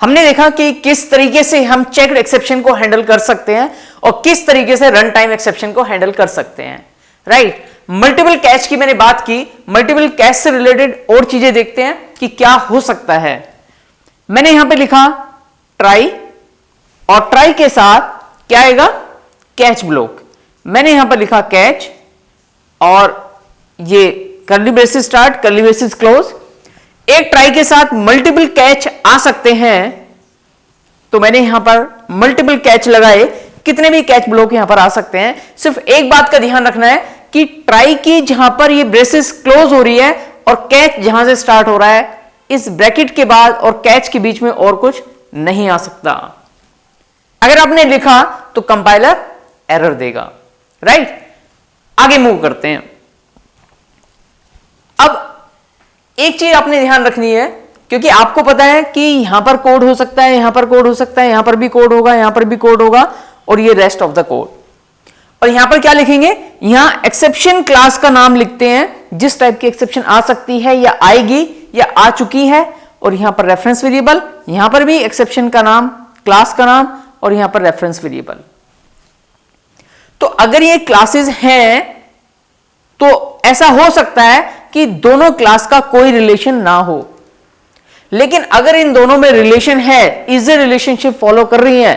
हमने देखा कि किस तरीके से हम चेक्ड एक्सेप्शन को हैंडल कर सकते हैं और किस तरीके से रन टाइम एक्सेप्शन को हैंडल कर सकते हैं, राइट। मल्टीपल कैच की मैंने बात की, मल्टीपल कैच से रिलेटेड और चीजें देखते हैं कि क्या हो सकता है। मैंने यहां पे लिखा ट्राई, और ट्राई के साथ क्या आएगा, कैच ब्लॉक। मैंने यहां पर लिखा कैच, और ये curly braces start, curly braces close. एक ट्राई के साथ मल्टीपल कैच आ सकते हैं, तो मैंने यहां पर मल्टीपल कैच लगाए, कितने भी कैच ब्लॉक यहां पर आ सकते हैं। सिर्फ एक बात का ध्यान रखना है कि ट्राई की जहां पर ये ब्रेसेस क्लोज हो रही है और कैच जहां से स्टार्ट हो रहा है, इस ब्रैकेट के बाद और कैच के बीच में और कुछ नहीं आ सकता। अगर आपने लिखा तो कंपाइलर एरर देगा, राइट। आगे मूव करते हैं। अब एक चीज आपने ध्यान रखनी है, क्योंकि आपको पता है कि यहां पर कोड हो सकता है, यहां पर कोड हो सकता है, यहां पर भी कोड होगा, यहां पर भी कोड होगा, और ये रेस्ट ऑफ द कोड। और यहां पर क्या लिखेंगे, यहां एक्सेप्शन क्लास का नाम लिखते हैं, जिस टाइप की एक्सेप्शन आ सकती है या आएगी या आ चुकी है, और यहां पर रेफरेंस वेरिएबल, यहां पर भी एक्सेप्शन का नाम, क्लास का नाम, और यहां पर रेफरेंस वेरिएबल। तो अगर ये क्लासेस हैं तो ऐसा हो सकता है कि दोनों क्लास का कोई रिलेशन ना हो, लेकिन अगर इन दोनों में रिलेशन है, इजी रिलेशनशिप फॉलो कर रही है,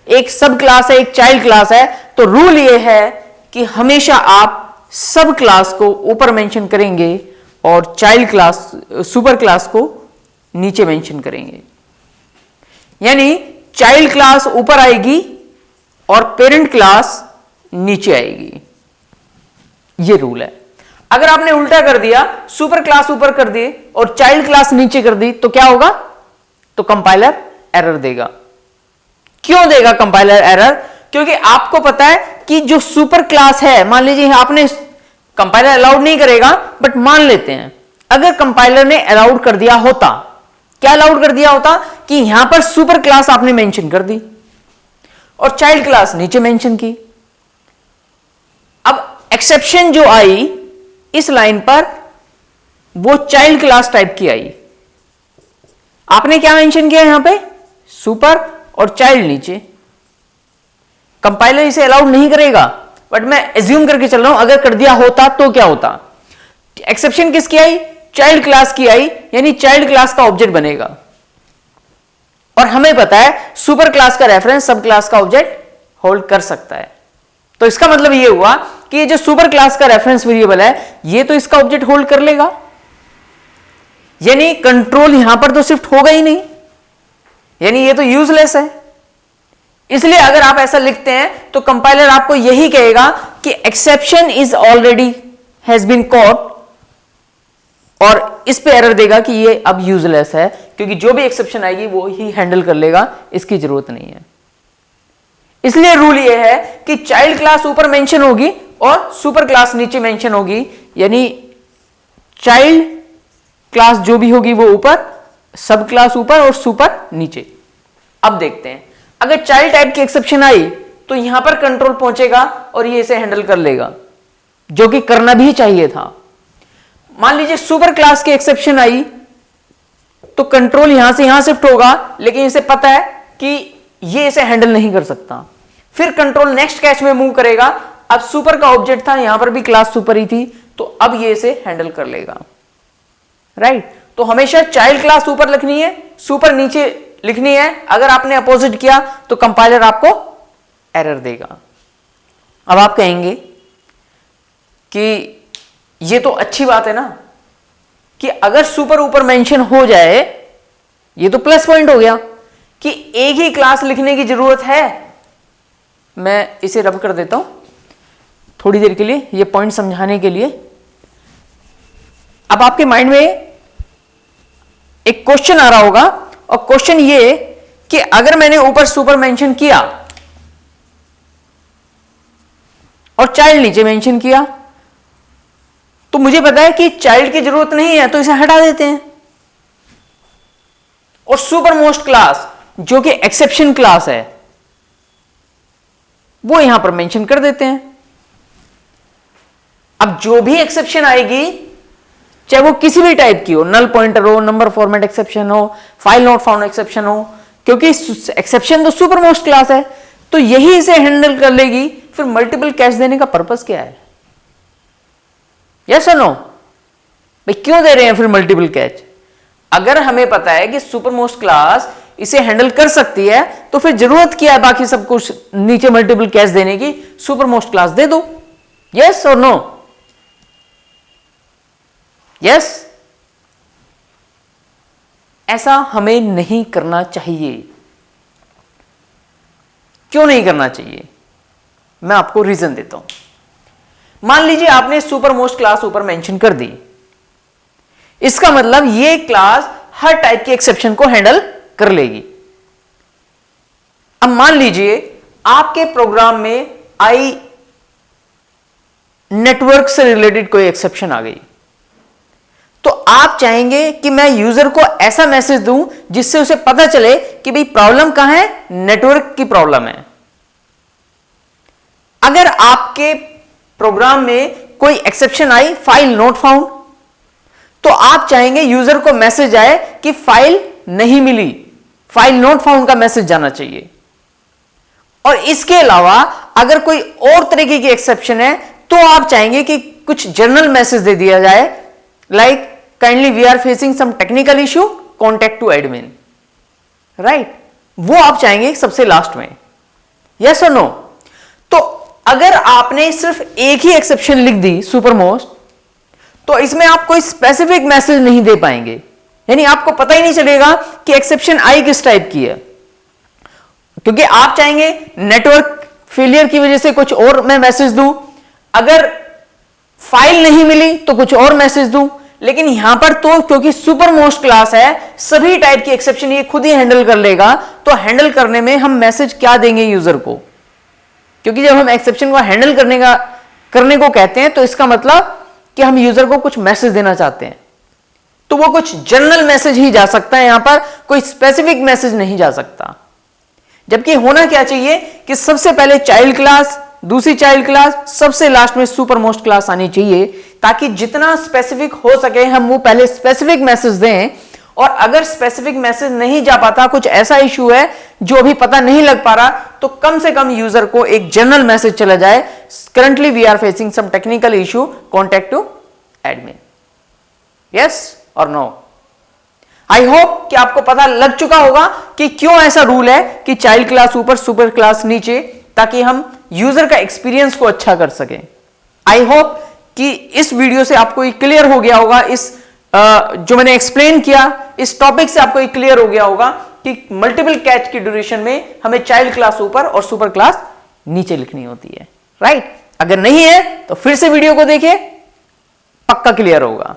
एक सब क्लास है, एक चाइल्ड क्लास है, तो रूल ये है कि हमेशा आप सब क्लास को ऊपर मेंशन करेंगे और चाइल्ड क्लास, सुपर क्लास को नीचे मेंशन करेंगे। यानी चाइल्ड क्लास ऊपर आएगी और पेरेंट क्लास नीचे आएगी, ये रूल है। अगर आपने उल्टा कर दिया, सुपर क्लास ऊपर कर दी और चाइल्ड क्लास नीचे कर दी, तो क्या होगा, तो कंपाइलर एरर देगा। क्यों देगा कंपाइलर एरर, क्योंकि आपको पता है कि जो सुपर क्लास है, मान लीजिए आपने, कंपाइलर अलाउड नहीं करेगा, बट मान लेते हैं अगर कंपाइलर ने अलाउड कर दिया होता, क्या अलाउड कर दिया होता कि यहां पर सुपर क्लास आपने मेंशन कर दी और चाइल्ड क्लास नीचे मेंशन की। अब एक्सेप्शन जो आई इस लाइन पर, वो चाइल्ड क्लास टाइप की आई। आपने क्या मेंशन किया यहां पे, सुपर और चाइल्ड नीचे। कंपाइलर इसे अलाउड नहीं करेगा, बट मैं एज्यूम करके चल रहा हूं अगर कर दिया होता तो क्या होता। एक्सेप्शन किसकी आई, चाइल्ड क्लास की आई, यानी चाइल्ड क्लास का ऑब्जेक्ट बनेगा। और हमें पता है सुपर क्लास का रेफरेंस सब क्लास का ऑब्जेक्ट होल्ड कर सकता है। तो इसका मतलब यह हुआ कि ये जो सुपर क्लास का रेफरेंस वेरिएबल है, ये तो इसका ऑब्जेक्ट होल्ड कर लेगा, यानी कंट्रोल यहां पर तो शिफ्ट होगा ही नहीं, यानी ये तो यूजलेस है। इसलिए अगर आप ऐसा लिखते हैं तो कंपाइलर आपको यही कहेगा कि exception is already has been caught, और इस पे एरर देगा कि ये अब यूजलेस है, क्योंकि जो भी एक्सेप्शन आएगी वो ही हैंडल कर लेगा, इसकी जरूरत नहीं है। इसलिए रूल ये है कि चाइल्ड क्लास ऊपर मेंशन होगी और सुपर क्लास नीचे मेंशन होगी, यानी चाइल्ड क्लास जो भी होगी वो ऊपर, सब क्लास ऊपर और सुपर नीचे। अब देखते हैं, अगर चाइल्ड टाइप की एक्सेप्शन आई तो यहां पर कंट्रोल पहुंचेगा और ये इसे हैंडल कर लेगा, जो कि करना भी चाहिए था। मान लीजिए सुपर क्लास की एक्सेप्शन आई तो कंट्रोल यहां से यहां शिफ्ट होगा, लेकिन इसे पता है कि ये इसे हैंडल नहीं कर सकता। फिर कंट्रोल नेक्स्ट कैच में मूव करेगा, अब सुपर का ऑब्जेक्ट था, यहां पर भी क्लास सुपर ही थी, तो अब ये इसे हैंडल कर लेगा, राइट। तो हमेशा चाइल्ड क्लास ऊपर लिखनी है, सुपर नीचे लिखनी है। अगर आपने अपोजिट किया तो कंपाइलर आपको एरर देगा। अब आप कहेंगे कि ये तो अच्छी बात है ना, कि अगर सुपर ऊपर मेंशन हो जाए, ये तो प्लस पॉइंट हो गया कि एक ही क्लास लिखने की जरूरत है। मैं इसे रब कर देता हूं थोड़ी देर के लिए, ये पॉइंट समझाने के लिए। अब आपके माइंड में एक क्वेश्चन आ रहा होगा, और क्वेश्चन ये कि अगर मैंने ऊपर सुपर मेंशन किया और चाइल्ड नीचे मेंशन किया, तो मुझे पता है कि चाइल्ड की जरूरत नहीं है, तो इसे हटा देते हैं, और सुपर मोस्ट क्लास जो कि एक्सेप्शन क्लास है वो यहां पर मेंशन कर देते हैं। अब जो भी एक्सेप्शन आएगी, चाहे वो किसी भी टाइप की हो, नल पॉइंटर हो, नंबर फॉर्मेट एक्सेप्शन हो, फाइल नॉट फाउंड एक्सेप्शन हो, क्योंकि एक्सेप्शन तो सुपर मोस्ट क्लास है, तो यही इसे हैंडल कर लेगी। फिर मल्टीपल कैच देने का पर्पस क्या है? यस और नो? भाई क्यों दे रहे हैं फिर मल्टीपल कैच? अगर हमें पता है कि सुपर मोस्ट क्लास इसे हैंडल कर सकती है, तो फिर जरूरत क्या है बाकी सब कुछ नीचे मल्टीपल कैच देने की? सुपर मोस्ट क्लास दे दो। यस और नो? यस? ऐसा हमें नहीं करना चाहिए। क्यों नहीं करना चाहिए? मैं आपको रीजन देता हूं। मान लीजिए आपने सुपर मोस्ट क्लास ऊपर मेंशन कर दी, इसका मतलब ये क्लास हर टाइप के एक्सेप्शन को हैंडल कर लेगी। अब मान लीजिए आपके प्रोग्राम में आई नेटवर्क से रिलेटेड कोई एक्सेप्शन आ गई, तो आप चाहेंगे कि मैं यूजर को ऐसा मैसेज दूं जिससे उसे पता चले कि भाई प्रॉब्लम कहां है, नेटवर्क की प्रॉब्लम है। अगर आपके प्रोग्राम में कोई exception I file not found, तो आप चाहेंगे यूजर को मैसेज आए कि फाइल नहीं मिली, फाइल नॉट फाउंड का मैसेज जाना चाहिए। और इसके अलावा अगर कोई और तरीके की एक्सेप्शन है, तो आप चाहेंगे कि कुछ जनरल मैसेज दे दिया जाए, like kindly we are facing some technical issue, contact to admin, right? वो आप चाहेंगे सबसे लास्ट में। यस और नो? तो अगर आपने सिर्फ एक ही एक्सेप्शन लिख दी सुपर मोस्ट, तो इसमें आप कोई स्पेसिफिक मैसेज नहीं दे पाएंगे, यानी आपको पता ही नहीं चलेगा कि एक्सेप्शन आई किस टाइप की है, क्योंकि आप चाहेंगे नेटवर्क फेलियर की वजह से कुछ और मैं मैसेज दूं, अगर फाइल नहीं मिली तो कुछ और मैसेज दूं। लेकिन यहां पर तो क्योंकि सुपर मोस्ट क्लास है, सभी टाइप की एक्सेप्शन ये खुद ही हैंडल कर लेगा, तो हैंडल करने में हम मैसेज क्या देंगे यूजर को? क्योंकि जब हम एक्सेप्शन को हैंडल करने को कहते हैं, तो इसका मतलब कि हम यूजर को कुछ मैसेज देना चाहते हैं, तो वो कुछ जनरल मैसेज ही जा सकता है, यहां पर कोई स्पेसिफिक मैसेज नहीं जा सकता। जबकि होना क्या चाहिए कि सबसे पहले चाइल्ड क्लास, दूसरी चाइल्ड क्लास, सबसे लास्ट में सुपर मोस्ट क्लास आनी चाहिए, ताकि जितना स्पेसिफिक हो सके हम वो पहले स्पेसिफिक मैसेज दें। और अगर स्पेसिफिक मैसेज नहीं जा पाता, कुछ ऐसा इशू है जो अभी पता नहीं लग पा रहा, तो कम से कम यूजर को एक जनरल मैसेज चला जाए, currently we are facing some technical issue, contact to admin. Yes और नो? आई होप कि आपको पता लग चुका होगा कि क्यों ऐसा रूल है कि चाइल्ड क्लास ऊपर, सुपर क्लास नीचे, ताकि हम यूजर का एक्सपीरियंस को अच्छा कर सकें। आई होप कि इस वीडियो से आपको ये क्लियर हो गया होगा, इस जो मैंने एक्सप्लेन किया इस टॉपिक से आपको ये क्लियर हो गया होगा कि मल्टीपल कैच की ड्यूरेशन में हमें चाइल्ड क्लास ऊपर और सुपर क्लास नीचे लिखनी होती है, राइट? अगर नहीं है तो फिर से वीडियो को देखिए, पक्का क्लियर होगा।